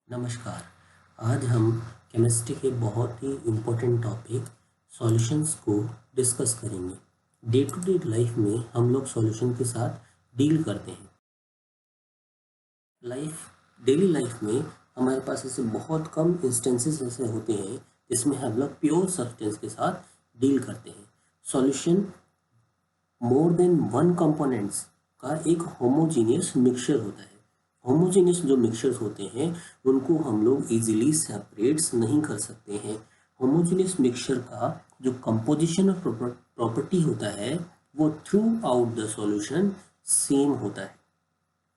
नमस्कार। आज हम केमिस्ट्री के बहुत ही इम्पोर्टेंट टॉपिक सॉल्यूशंस को डिस्कस करेंगे। डे टू डे लाइफ में हम लोग सॉल्यूशन के साथ डील करते हैं। डेली लाइफ में हमारे पास ऐसे बहुत कम इंस्टेंसेस ऐसे होते हैं जिसमें हम लोग प्योर सब्सटेंस के साथ डील करते हैं। Solution more than one components का एक होमोजीनियस मिक्सचर होता है। होमोजीनियस जो मिक्सचर्स होते हैं उनको हम लोग इजीली सेपरेट्स नहीं कर सकते हैं। होमोजीनियस मिक्सचर का जो कंपोजिशन और प्रॉपर्टी होता है वो through out the solution same होता है।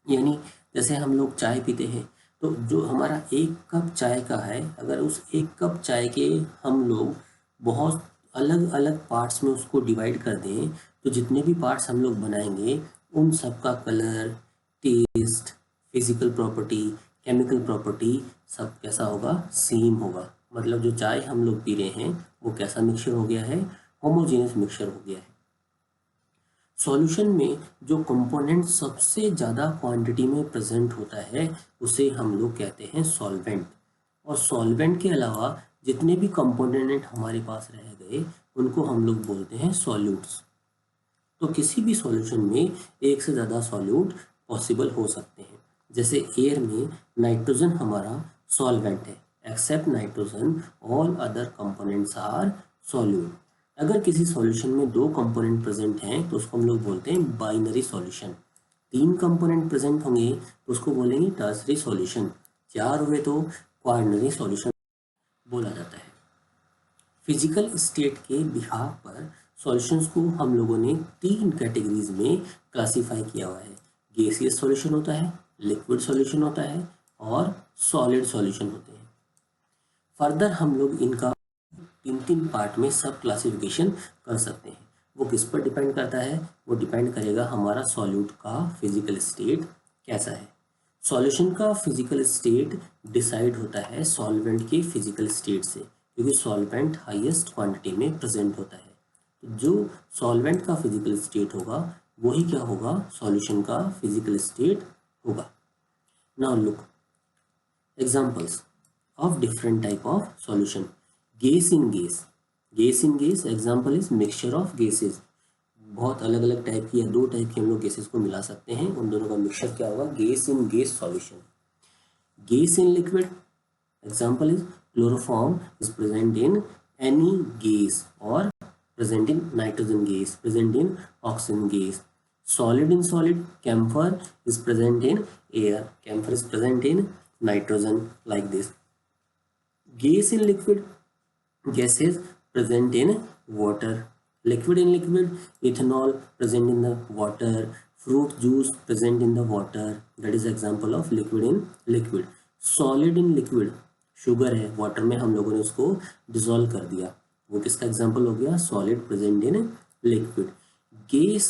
यानी जैसे हम लोग चाय पीते हैं तो जो हमारा एक कप चाय का है, अगर उस एक कप चाय के हम लोग बहुत अलग अलग पार्ट्स में उसको डिवाइड कर दें तो जितने भी पार्ट्स हम लोग बनाएंगे उन सब का colour, taste, physical property, chemical property सब कैसा होगा? सेम होगा। मतलब जो चाय हम लोग पी रहे हैं वो कैसा मिक्सचर हो गया है? होमोजेनियस मिक्सचर हो गया है। सॉल्यूशन में जो कंपोनेंट सबसे ज़्यादा क्वांटिटी में प्रेजेंट होता है उसे हम लोग कहते हैं सॉल्वेंट। और सॉल्वेंट के अलावा जितने भी कंपोनेंट हमारे पास रह गए उनको हम लोग बोलते हैं सॉल्यूट्स। तो किसी भी सॉल्यूशन में एक से ज़्यादा सॉल्यूट पॉसिबल हो सकते हैं। जैसे एयर में नाइट्रोजन हमारा सॉल्वेंट है, except nitrogen all other components are solute. अगर किसी सॉल्यूशन में दो कंपोनेंट प्रेजेंट हैं तो उसको हम लोग बोलते हैं बाइनरी सॉल्यूशन। तीन कंपोनेंट प्रेजेंट होंगे तो उसको बोलेंगे टर्सरी सॉल्यूशन। चार हुए तो क्वार्नरी सॉल्यूशन बोला जाता है। फिजिकल स्टेट के बिहाफ पर सॉल्यूशंस को हम लोगों ने तीन कैटेगरीज में क्लासिफाई किया हुआ है। गैसियस सॉल्यूशन होता है, लिक्विड सॉल्यूशन होता है और सॉलिड सॉल्यूशन होते हैं। फर्दर हम लोग इनका तीन तीन पार्ट में सब क्लासिफिकेशन कर सकते हैं। वो किस पर डिपेंड करता है? वो डिपेंड करेगा हमारा सॉल्यूट का फिजिकल स्टेट कैसा है। सॉल्यूशन का फिजिकल स्टेट डिसाइड होता है सॉल्वेंट के फिजिकल स्टेट से, क्योंकि सॉल्वेंट हाईएस्ट क्वांटिटी में प्रेजेंट होता है। तो जो सॉल्वेंट का फिजिकल स्टेट होगा वही क्या होगा? सॉल्यूशन का फिजिकल स्टेट होगा। Now look examples of different type of solution. Gas in gas. Gas in gas example is mixture of gases. बहुत अलग अलग टाइप की या दो टाइप की हम लोग गैसेस को मिला सकते हैं, उन दोनों का मिक्सचर क्या होगा? Gas in gas solution. Gas in liquid example is chloroform is present in any gas or present in nitrogen gas, present in oxygen gas. Solid in solid, camphor is present in air, camphor is present in nitrogen, like this. Gas in liquid, gases present in water. Liquid in liquid, ethanol present in the water, fruit juice present in the water, that is example of liquid in liquid. Solid in liquid, sugar है, water में हम लोगों ने उसको dissolve कर दिया, वो किसका एग्जाम्पल हो गया? Solid present in liquid. Gas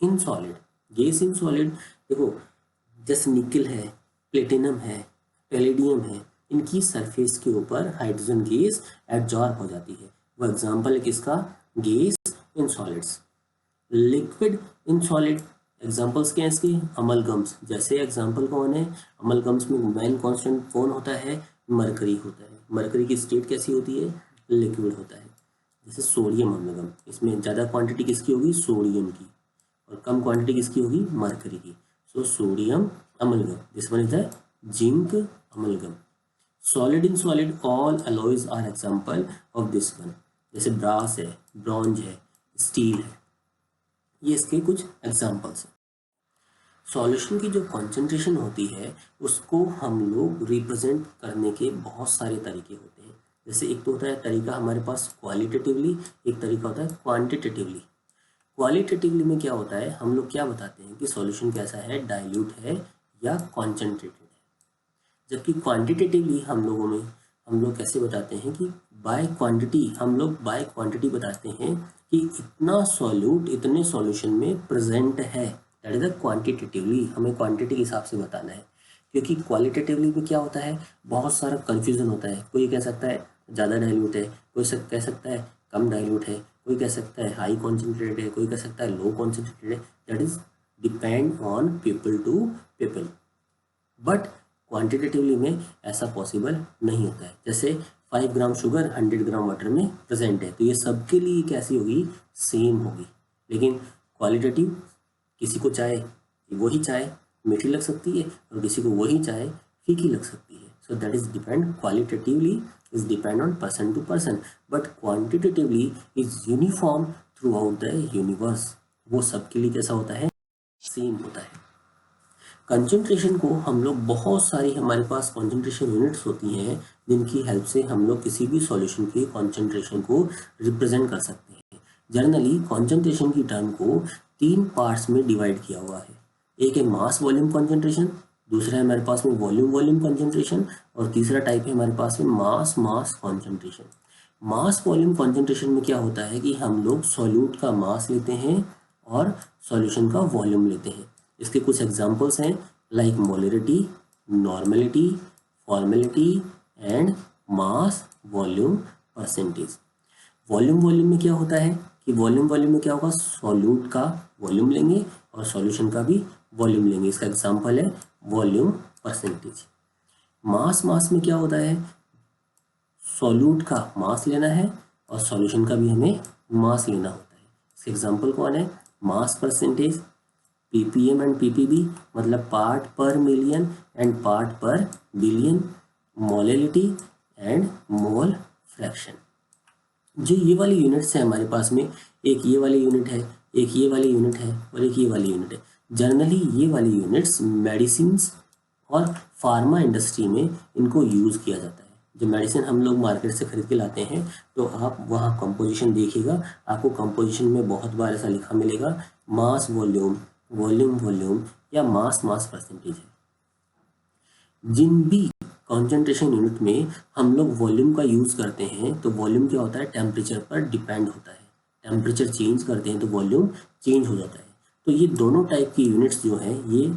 in solid, gas in solid देखो, जैसे निकल है, प्लेटिनम है, पैलेडियम है, इनकी सरफेस के ऊपर हाइड्रोजन गैस एब्जॉर्ब हो जाती है। वो एग्जाम्पल है किसका? Gas in solids. Liquid in solid examples क्या है इसके? अमलगम्स। जैसे एग्जाम्पल कौन है? अमलगम्स में मेन कांस्टेंट कौन होता है? मरकरी होता है। मरकरी की स्टेट कैसी होती है? लिक्विड होता है। जैसे सोडियम अमलगम, इसमें ज़्यादा क्वांटिटी किसकी होगी? सोडियम की, और कम क्वांटिटी किसकी होगी? मरकरी की। So sodium amalgam, this one is the zinc amalgam. Solid in solid, all alloys are example of this one. जैसे ब्रास है, ब्रॉन्ज है, स्टील है, ये इसके कुछ एग्जाम्पल्स हैं। सॉल्यूशन की जो कॉन्सेंट्रेशन होती है उसको हम लोग रिप्रेजेंट करने के बहुत सारे तरीके होते हैं। जैसे एक तो होता है तरीका हमारे पास क्वालिटेटिवली, एक तरीका होता है क्वांटिटेटिवली। क्वालिटेटिवली में क्या होता है? हम लोग क्या बताते हैं कि सॉल्यूशन कैसा है, डाइल्यूट है या कॉन्सेंट्रेटेड है। जबकि क्वांटिटेटिवली हम लोग कैसे बताते हैं कि बाय क्वांटिटी, हम लोग बाय क्वांटिटी बताते हैं कि इतना सॉल्यूट इतने सॉल्यूशन में प्रेजेंट है। दैट इज द क्वांटिटेटिवली, हमें क्वांटिटी के हिसाब से बताना है। क्योंकि क्वालिटेटिवली में क्या होता है? बहुत सारा कन्फ्यूजन होता है। कोई कह सकता है ज़्यादा डाइल्यूट है, कोई कह सकता है कम डाइल्यूट है, कोई कह सकता है हाई कॉन्सेंट्रेटेड है, कोई कह सकता है लो कॉन्सेंट्रेटेड है। That is depend on people to people. But quantitatively में ऐसा पॉसिबल नहीं होता है। जैसे 5 ग्राम शुगर 100 ग्राम वाटर में प्रेजेंट है, तो ये सबके लिए कैसी होगी, सेम होगी। लेकिन क्वालिटेटिव, किसी को चाय वही चाय मीठी लग सकती है और किसी को वही चाय फीकी लग सकती है। So that is depend, qualitatively is depend on person to person, but quantitatively is uniform throughout the universe. वो सबके लिए कैसा होता है, सेम होता है। कंसंट्रेशन को हम लोग बहुत सारी, हमारे पास कंसंट्रेशन यूनिट्स होती हैं जिनकी हेल्प से हम लोग किसी भी सॉल्यूशन के कंसंट्रेशन को रिप्रेजेंट कर सकते हैं। जनरली कंसंट्रेशन की टर्म को 3 पार्ट्स में डिवाइड किया हुआ है। एक है मास वॉल्यूम कंसंट्रेशन, दूसरा है हमारे पास में वॉल्यूम वॉल्यूम कंसंट्रेशन, और तीसरा टाइप है हमारे पास में मास मास कंसंट्रेशन। मास वॉल्यूम कंसंट्रेशन में क्या होता है कि हम लोग सॉल्यूट का मास लेते हैं और सॉल्यूशन का वॉल्यूम लेते हैं। इसके कुछ एग्जांपल्स हैं like molarity, normality, formality and mass volume percentage. Volume volume में क्या होता है कि वॉल्यूम वॉल्यूम में क्या होगा, सॉल्यूट का वॉल्यूम लेंगे और सॉल्यूशन का भी वॉल्यूम लेंगे। इसका एग्जांपल है वॉल्यूम परसेंटेज। मास मास में क्या होता है, सॉल्यूट का मास लेना है और सॉल्यूशन का भी हमें मास लेना होता है। इसके एग्जांपल कौन है, mass percentage, ppm and ppb मतलब पार्ट पर million and part per billion, molality and mole fraction. जो ये वाली यूनिट्स है हमारे पास में, एक ये वाली यूनिट है, एक ये वाली यूनिट है और एक ये वाली यूनिट है। जनरली ये वाली यूनिट्स मेडिसिन्स और फार्मा इंडस्ट्री में इनको यूज़ किया जाता है। जो मेडिसिन हम लोग मार्केट से खरीद के लाते हैं तो आप वहाँ कंपोजिशन देखिएगा, आपको कंपोजिशन में बहुत बार ऐसा लिखा मिलेगा मास वॉल्यूम, वॉल्यूम वॉल्यूम या मास मास परसेंटेज है। जिन भी कंसंट्रेशन यूनिट में हम लोग वॉल्यूम का यूज़ करते हैं तो वॉल्यूम क्या होता है, टेम्परेचर पर डिपेंड होता है। टेम्परेचर चेंज करते हैं तो वॉल्यूम चेंज हो जाता है। तो ये दोनों टाइप की यूनिट्स जो हैं, ये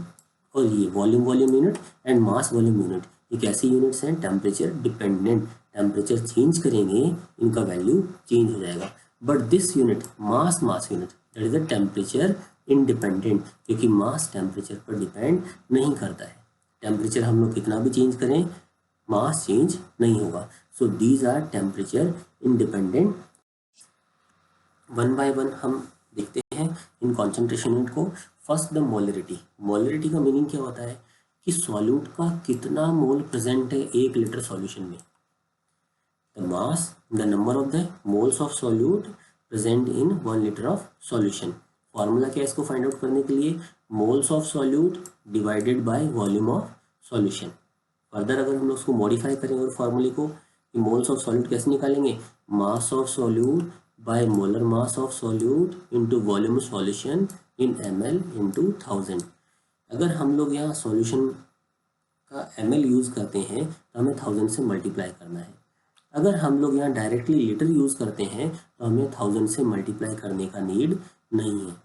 और ये volume volume unit and mass volume unit, ये कैसी यूनिट्स हैं, टेम्परेचर डिपेंडेंट। टेम्परेचर चेंज करेंगे इनका वैल्यू चेंज हो जाएगा। But this unit mass mass unit that is the temperature independent, क्योंकि मास टेम्परेचर पर डिपेंड नहीं करता है। टेम्परेचर हम लोग कितना भी चेंज करें मास चेंज नहीं होगा। So these are temperature independent. One by one हम देखते हैं इन कॉन्सेंट्रेशन यूनिट को। First the molarity. मोलरिटी का मीनिंग क्या होता है कि सॉल्यूट का कितना मोल प्रेजेंट है 1 लीटर सॉल्यूशन में। The mass, the number of the moles of solute present in 1 litre of solution. Formula क्या है इसको फाइंड आउट करने के लिए, moles of solute divided by volume of solution. Further अगर हम लोग उसको मॉडिफाई करें और फॉर्मूले को, कि मोल्स ऑफ सॉल्यूट कैसे निकालेंगे, mass of solute bye molar mass of solute into volume solution in ml into 1000। अगर हम लोग यहाँ सॉल्यूशन का ml यूज़ करते हैं तो हमें 1000 से मल्टीप्लाई करना है। अगर हम लोग यहाँ डायरेक्टली लीटर यूज़ करते हैं तो हमें 1000 से मल्टीप्लाई करने का नीड नहीं है।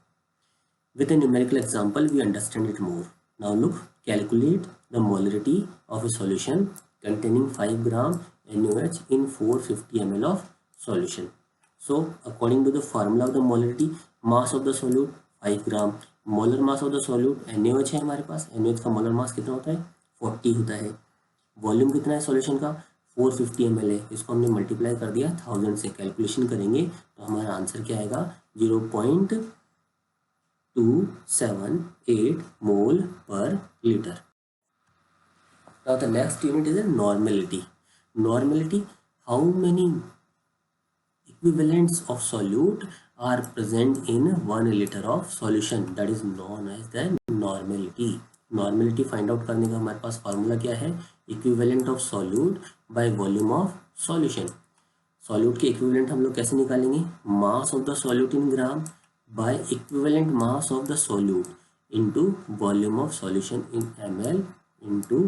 With a numerical example, we understand it more. Now look, calculate the molarity of a solution containing 5 gram NaOH in 450 ml of solution. So, according to the formula of the molarity, mass of the solute 5 gram, molar mass of the solute NaOH है हमारे पास, NaOH का molar mass कितना होता है 40 होता है। Volume कितना है सॉल्यूशन का 450 ml है, इसको हमने मल्टीप्लाई कर दिया 1000 से। कैलकुलेशन करेंगे तो हमारा आंसर क्या आएगा 0.278 mole per liter. Now the next unit is a normality. Normality, how many equivalents of solute are present in 1 liter of solution, that is known as the normality. Normality find out करने का हमारे पास formula क्या है, equivalent of solute by volume of solution. Solute के equivalent हम लोग कैसे निकालेंगे, mass of the solute in gram by equivalent mass of the solute into volume of solution in ml into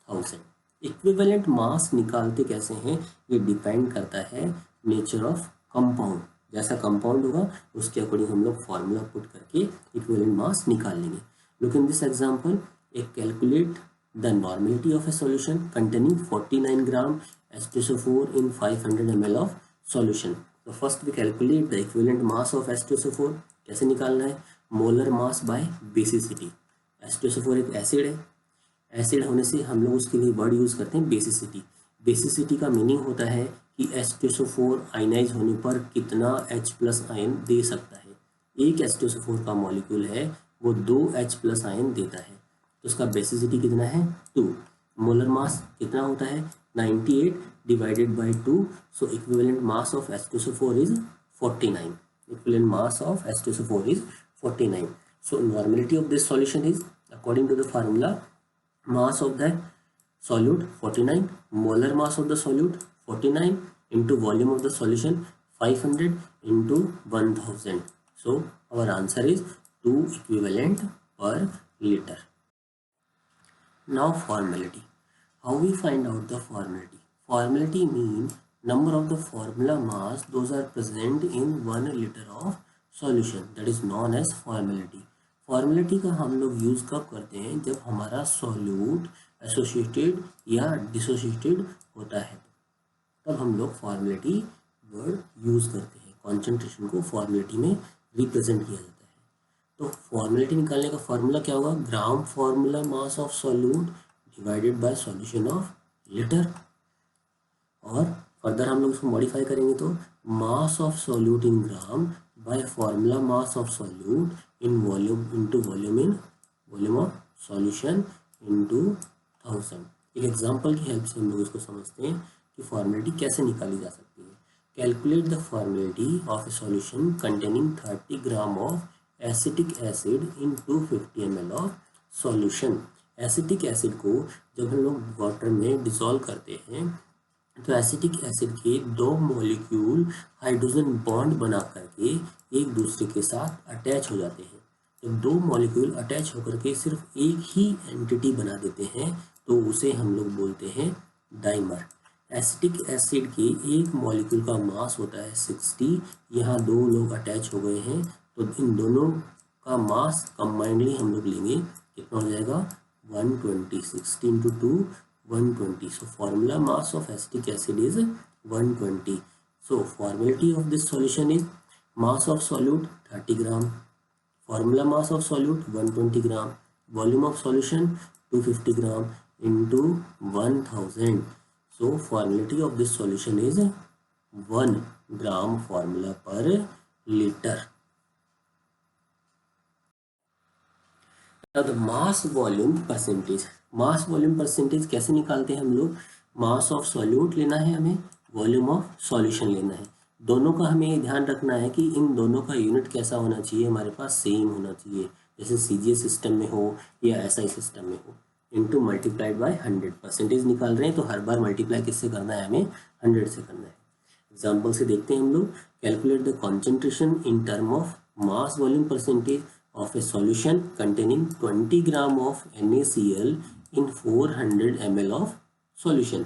1000। Equivalent mass निकालते कैसे हैं, ये डिपेंड करता है नेचर ऑफ कंपाउंड। जैसा कंपाउंड होगा उसके अकॉर्डिंग हम लोग फॉर्मूला पुट करके इक्विवेलेंट मास निकाल लेंगे। Look in this example, calculate the normality of a solution containing 49 gram H2SO4 in 500 ml of solution। तो first we calculate the equivalent mass of H2SO4। कैसे निकालना है, molar mass by basicity. H2SO4 एक acid है, acid होने से हम लोग उसके लिए वर्ड यूज़ करते हैं बेसिसिटी। बेसिसिटी का मीनिंग होता है कि H2SO4 आयनाइज होने पर कितना H+ आयन दे सकता है। एक H2SO4 का मॉलिक्यूल है वो 2 H+ आयन देता है, तो उसका बेसिसिटी कितना है 2। मोलर मास कितना होता है 98 divided by 2, so equivalent mass of H2SO4 is 49. Equivalent mass of H2SO4 is 49. So normality of this solution is according to the formula, mass of the solute 49, molar mass of the solute 49 into volume of the solution 500 into 1000. So our answer is 2 equivalent per liter. Now formality. How we find out the formality? Formality means number of the formula mass those are present in 1 liter of solution, that is known as formality. Formality का हम लोग use कब करते हैं, जब हमारा solute associated या dissociated होता है, तब हम लोग फॉर्मेलिटी वर्ड यूज़ करते हैं। कॉन्सेंट्रेशन को फॉर्मेलिटी में रिप्रेजेंट किया जाता है। तो फॉर्मेलिटी निकालने का फॉर्मूला क्या होगा, gram formula mass of solute divided bye solution of litre. और फर्दर हम लोग उसको मॉडिफाई करेंगे तो मास of solute in gram by formula mass of solute in volume into volume in volume of solution into 1000। एक example की help से हम लोग इसको समझते हैं कि फॉर्मेलिटी कैसे निकाली जा सकती है। Calculate the formality of a solution containing 30 gram of acetic acid in 250 ml of solution. Acetic acid को जब हम लोग वाटर में डिसॉल्व करते हैं तो एसिटिक एसिड के 2 मॉलिक्यूल हाइड्रोजन बॉन्ड बना करके एक दूसरे के साथ अटैच हो जाते हैं। जब 2 मॉलिक्यूल अटैच होकर के सिर्फ एक ही एंटिटी बना देते हैं तो उसे हम लोग बोलते हैं डाइमर। एसिटिक एसिड के एक मॉलिक्यूल का मास होता है 60, यहाँ 2 लोग अटैच हो गए हैं तो इन दोनों का मास कंबाइंडली हम लोग लेंगे, कितना हो जाएगा 120, 60 into 2 120. So formula mass of acetic acid is 120. So formality of this solution is mass of solute 30 gram, formula mass of solute 120 gram, volume of solution 250 gram into 1000. So formality of this solution is 1 gram formula per liter. अब mass volume percentage, mass volume percentage कैसे निकालते हैं हम लोग, मास of solute लेना है हमें, volume of solution लेना है। दोनों का हमें ध्यान रखना है कि इन दोनों का यूनिट कैसा होना चाहिए, हमारे पास सेम होना चाहिए, जैसे CGS सिस्टम में हो या SI सिस्टम में हो, इनटू मल्टीप्लाइड बाय 100। परसेंटेज निकाल रहे हैं तो हर बार मल्टीप्लाई किससे करना है, हमें 100 से करना है। एग्जाम्पल से देखते हैं हम लोग, calculate the concentration in term of mass volume percentage of a solution containing 20 gram of NaCl in 400 ml of solution,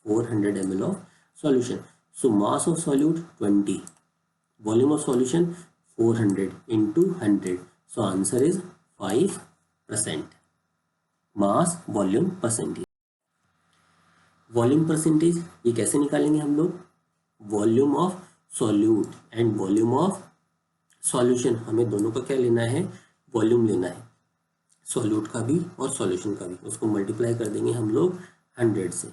400 ml of solution. So mass of solute 20, volume of solution 400 into 100, so answer is 5%. mass volume percentage, volume percentage ये कैसे निकालेंगे हम लोग, volume of solute and volume of solution, हमें दोनों का क्या लेना है, वॉल्यूम लेना है, सॉल्यूट का भी और सॉल्यूशन का भी, उसको मल्टीप्लाई कर देंगे हम लोग 100 से।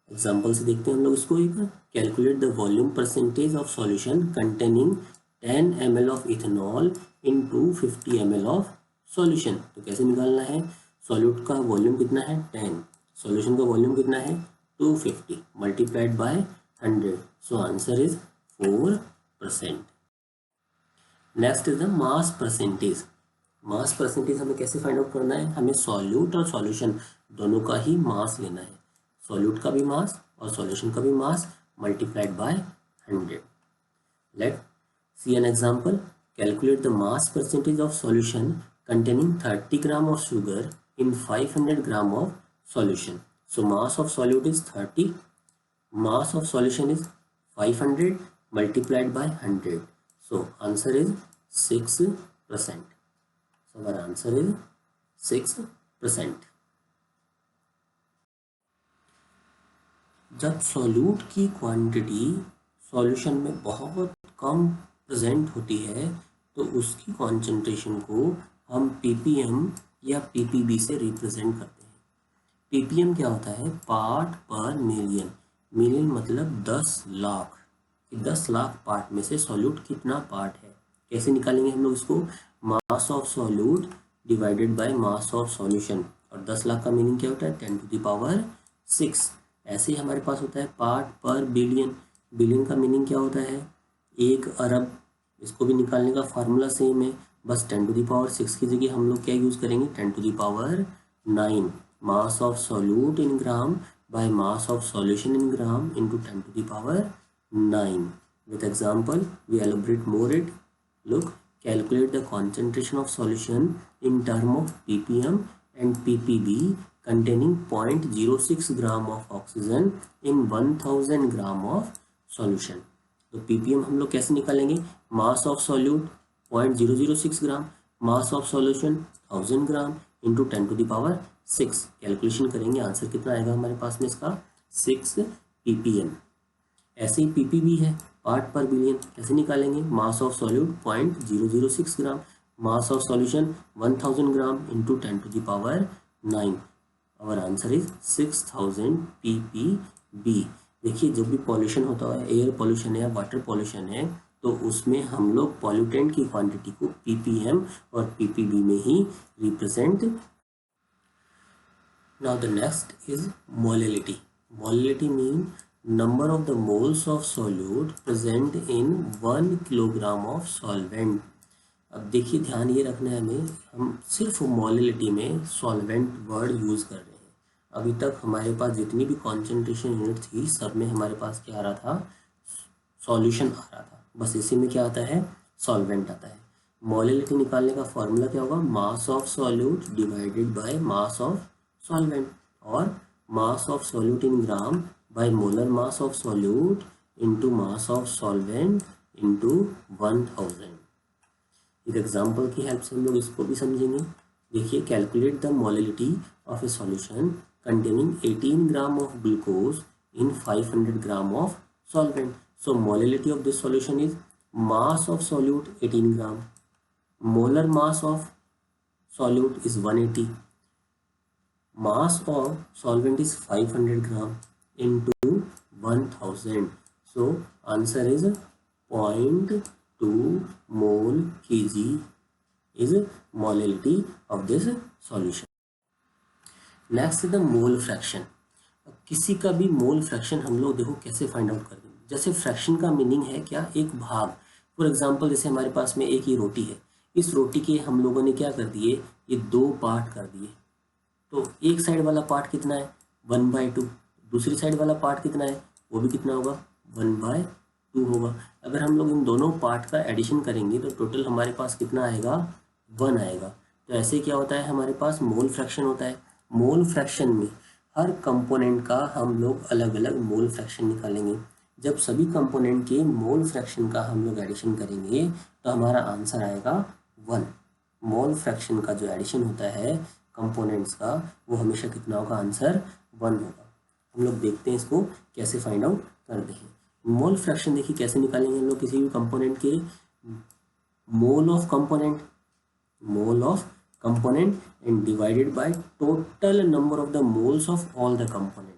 एग्जांपल से देखते हैं हम लोग इसको एक, calculate the volume percentage of solution containing 10 ml of ethanol in 250 ml of solution. तो कैसे निकालना है, सॉल्यूट का वॉल्यूम कितना है 10, सॉल्यूशन का वॉल्यूम कितना है 250 multiplied by 100, so answer is 4%। Next is the mass percentage. Mass percentage हमें कैसे फाइंड आउट करना है, हमें सॉल्यूट और सॉल्यूशन दोनों का ही मास लेना है, सॉल्यूट का भी मास और सॉल्यूशन का भी mass multiplied by 100। Let see an example, calculate the mass percentage of solution containing 30 gram of sugar in 500 gram of solution. So mass of solute is 30, mass of solution is 500 multiplied by 100, so answer is 6%. So our answer is 6%. जब solute की quantity solution में बहुत कम present होती है तो उसकी concentration को हम ppm या ppb से रिप्रेजेंट करते हैं। पीपीएम क्या होता है? पार्ट पर मिलियन। मिलियन मतलब 10 लाख। 10 लाख पार्ट में से सॉल्यूट कितना पार्ट है? कैसे निकालेंगे हम लोग इसको? मास of solute divided by mass of solution. और 10 लाख का मीनिंग क्या होता है? 10⁻6। ऐसे ही हमारे पास होता है पार्ट पर बिलियन। बिलियन का मीनिंग क्या होता है? 1 अरब। इसको भी निकालने का फार्मूला सेम है, बस 10⁻6 की जगह हम लोग क्या यूज़ करेंगे? 10⁻9। मास of solute in gram bye mass of solution in gram into 10⁻9. With example, we elaborate more it. Look, calculate the concentration of solution in term of ppm and ppb containing 0.06 gram of oxygen in 1000 gram of solution. तो ppm हम लोग कैसे निकालेंगे? Mass of solute 0.006 gram, mass of solution 1000 gram into 10⁻6। Calculation करेंगे, answer कितना आएगा हमारे पास में इसका? 6 ppm। ऐसे ही पीपीबी है, पार्ट पर बिलियन। कैसे निकालेंगे? Mass of solute 0.006 gram, mass of solution 1000 gram into 10⁻9। Our answer is 6000 ppb। देखिए, जब भी पॉल्यूशन होता है, एयर पॉल्यूशन है या वाटर पॉल्यूशन है, तो उसमें हम लोग पॉल्यूटेंट की क्वांटिटी को ppm और ppb में ही represent. Now the next is molality. Molality mean number of the moles of solute present in 1 kilogram of solvent। अब देखिए, ध्यान ये रखना है हमें, हम सिर्फ मोलिलिटी में सॉल्वेंट वर्ड यूज़ कर रहे हैं। अभी तक हमारे पास जितनी भी कॉन्सेंट्रेशन यूनिट थी, सब में हमारे पास क्या आ रहा था? सॉल्यूशन आ रहा था। बस इसी में क्या आता है? सॉल्वेंट आता है। मोलिलिटी निकालने का फॉर्मूला क्या होगा? Mass of solute divided by mass of solvent, और mass of solute in gram by molar mass of solute into mass of solvent into 1000। एक एग्जांपल की हेल्प से हम लोग इसको भी समझेंगे। देखिए, calculate the molality of a solution containing 18 gram of glucose in 500 gram of solvent. So molality of this solution is mass of solute 18 gram, molar mass of solute is 180, mass of solvent is 500 gram into 1000. So answer is 0.2 mole kg is molality of this solution. Next is the mole fraction। अब किसी का भी mole fraction हम लोग देखो कैसे find out करेंगे। जैसे फ्रैक्शन का मीनिंग है क्या? एक भाग। फॉर एग्जांपल, जैसे हमारे पास में एक ही रोटी है, इस रोटी के हम लोगों ने क्या कर दिए? ये 2 पार्ट कर दिए। तो एक साइड वाला पार्ट कितना है? 1/2। दूसरी साइड वाला पार्ट कितना है? वो भी कितना होगा? 1/2 होगा। अगर हम लोग इन दोनों पार्ट का एडिशन करेंगे तो टोटल हमारे पास कितना आएगा? 1 आएगा। तो ऐसे क्या होता है? हमारे पास मोल फ्रैक्शन होता है। मोल फ्रैक्शन में हर कंपोनेंट का हम लोग अलग अलग मोल फ्रैक्शन निकालेंगे। जब सभी कंपोनेंट के मोल फ्रैक्शन का हम लोग एडिशन करेंगे तो हमारा आंसर आएगा 1। मोल फ्रैक्शन का जो एडिशन होता है कंपोनेंट्स का, वो हमेशा कितना होगा? आंसर 1 होगा। हम लोग देखते हैं इसको कैसे फाइंड आउट करते हैं। मोल फ्रैक्शन देखिए कैसे निकालेंगे हम लोग किसी भी कंपोनेंट के। Mole of component and divided by total number of the moles of all the component.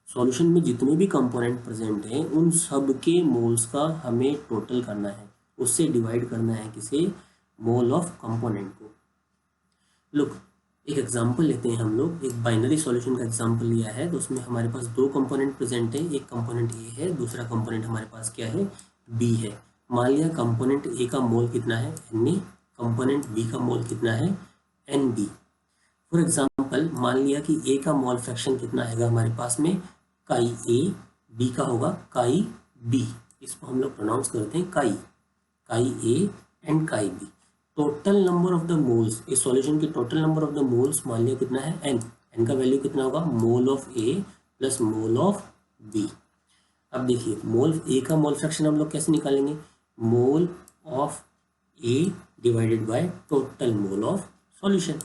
Solution में जितने भी कंपोनेंट प्रेजेंट हैं उन सब के मोल्स का हमें टोटल करना है, उससे डिवाइड करना है किसे? मोल ऑफ कंपोनेंट को। लुक, एक एग्जांपल लेते हैं हम लोग। एक बाइनरी सॉल्यूशन का एग्जांपल लिया है, तो उसमें हमारे पास 2 कंपोनेंट प्रेजेंट है। एक कंपोनेंट ए है, दूसरा कंपोनेंट हमारे पास क्या है? बी है। मान लिया कंपोनेंट ए का मोल कितना है? Na। कंपोनेंट बी का मोल कितना है? Nb। फॉर एग्जांपल, मान लिया कि ए का मोल फ्रैक्शन कितना आएगा हमारे पास में? काई ए। बी का होगा काई बी। इसको हम लोग प्रोनाउंस करते हैं chi A and chi B. Total number of the moles, इस सॉल्यूशन की total number of the moles मान लिया कितना है? n का वैल्यू कितना होगा? Mole of A plus mole of B. अब देखिए, मोल ए का मोल फ्रैक्शन हम लोग कैसे निकालेंगे? Mole of A divided by total mole of solution.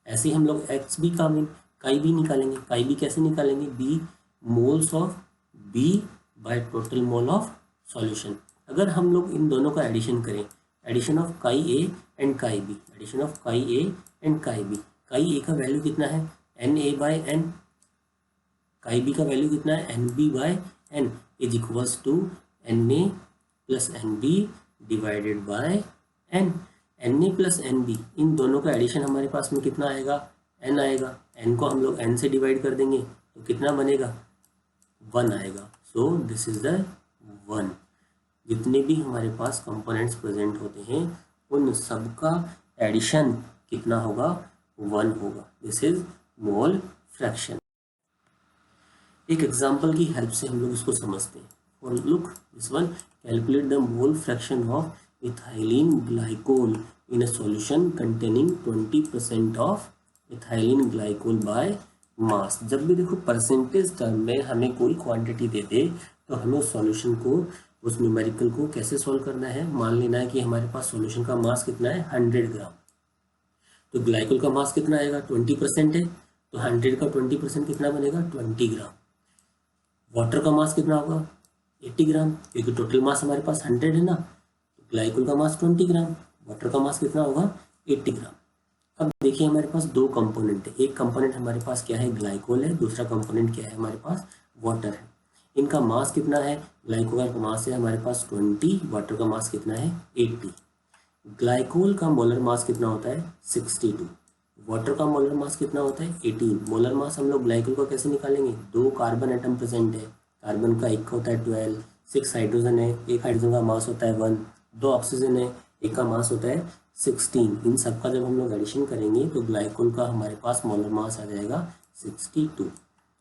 ऐसे ही हम लोग एक्स बी का मीन काई बी निकालेंगे। काई बी कैसे निकालेंगे? B moles of B by total mole of solution. अगर हम लोग इन दोनों का एडिशन करें, एडिशन ऑफ काई A and chi B, addition of काई ए एंड काई बी। काई ए का वैल्यू कितना है? Na/n। काई बी का वैल्यू कितना है, N B by N is equals to N A plus N B divided by N. N A plus N B, इन दोनों का एडिशन हमारे पास में कितना आएगा, एन आएगा। एन को हम लोग एन से डिवाइड कर देंगे तो कितना बनेगा, 1 आएगा। So this is the 1। जितने भी हमारे पास कंपोनेंट्स प्रेजेंट होते हैं उन सबका एडिशन कितना होगा, 1 होगा। This is mole fraction. एक एग्जांपल की हेल्प से हम लोग इसको समझते हैं। और look this one, calculate the mole fraction of ethylene glycol in a solution containing 20% of ethylene glycol by mass. जब भी देखो परसेंटेज टर्म में हमें कोई क्वांटिटी दे दे तो हमें उस सॉल्यूशन को, उस न्यूमेरिकल को कैसे सॉल्व करना है। मान लेना है कि हमारे पास सॉल्यूशन का मास कितना है, 100 ग्राम। तो ग्लाइकोल का मास कितना आएगा, 20% है, तो 100 का 20% कितना बनेगा, 20 ग्राम। वाटर का मास कितना होगा, 80 ग्राम, क्योंकि टोटल मास हमारे पास 100 है ना। तो ग्लाइकोल का मास 20 ग्राम, वाटर का मास कितना होगा, 80 ग्राम। अब देखिए हमारे पास दो कंपोनेंट है, एक कंपोनेंट हमारे पास क्या है, ग्लाइकोल है, दूसरा कंपोनेंट क्या है हमारे पास, वाटर है। इनका मास कितना है, ग्लाइकोल का मास है हमारे पास 20, वाटर का मास कितना है 80। ग्लाइकोल का मोलर मास कितना होता है 62, वाटर का मोलर मास कितना होता है 18। मोलर मास हम लोग ग्लाइकोल को कैसे निकालेंगे, 2 कार्बन एटम प्रेजेंट है, कार्बन का एक होता है 12, 6 हाइड्रोजन है, एक हाइड्रोजन का मास होता है 1, 2 ऑक्सीजन है, एक का मास होता है 16। इन सब का जब हम लोग एडिशन करेंगे तो ग्लाइकोल का हमारे पास मोलर मास आ जाएगा 62।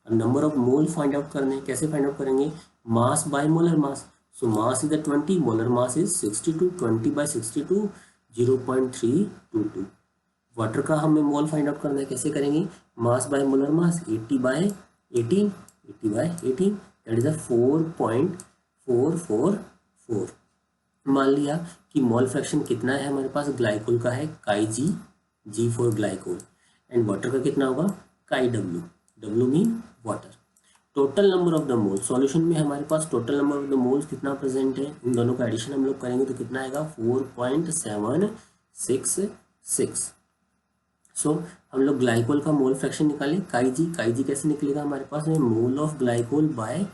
Number of mole find out करने, कैसे फाइंड आउट करेंगे, mass by molar mass. So mass is 20, molar mass is 62, 20 by 62 0.322। Water का हमें मोल फाइंड आउट करना है, कैसे करेंगे, mass by molar mass 80 by 18, 80 by 18 that is a 4.444। मान लिया कि मोल फ्रैक्शन कितना है हमारे पास, ग्लाइकोल का है chi G, G for glycol, and water का कितना होगा, chi W, W mean water. Total number of the mole, solution में हमारे पास total number of the moles कितना प्रेजेंट है, इन दोनों का एडिशन हम लोग करेंगे तो कितना आएगा, 4.766। सो हम लोग ग्लाइकोल का मोल फ्रैक्शन निकालें, काई जी कैसे निकलेगा हमारे पास में, mole of glycol bye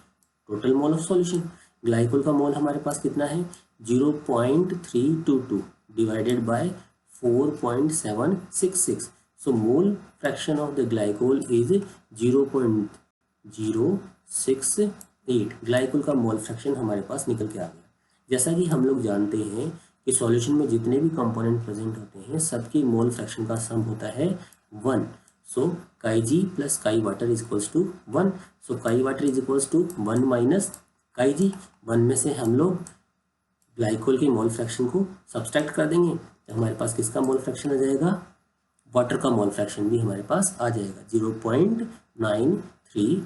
total mole of solution. Glycol का मोल हमारे पास कितना है 0.322 divided by 4.766। So mole fraction of the glycol is 0.068। Glycol का मोल फ्रैक्शन हमारे पास निकल के आ गया। जैसा कि हम लोग जानते हैं कि सॉल्यूशन में जितने भी कंपोनेंट प्रेजेंट होते हैं सबके मोल फ्रैक्शन का सम होता है 1। So chi G plus chi water is equals to 1। So chi water is equals to 1 minus chi G. 1 में से हम लोग ग्लाइकोल के मोल फ्रैक्शन को सब्सट्रैक्ट कर देंगे तो हमारे पास किसका मोल फ्रैक्शन आ जाएगा, वाटर का मोल फ्रैक्शन भी हमारे पास आ जाएगा 0.93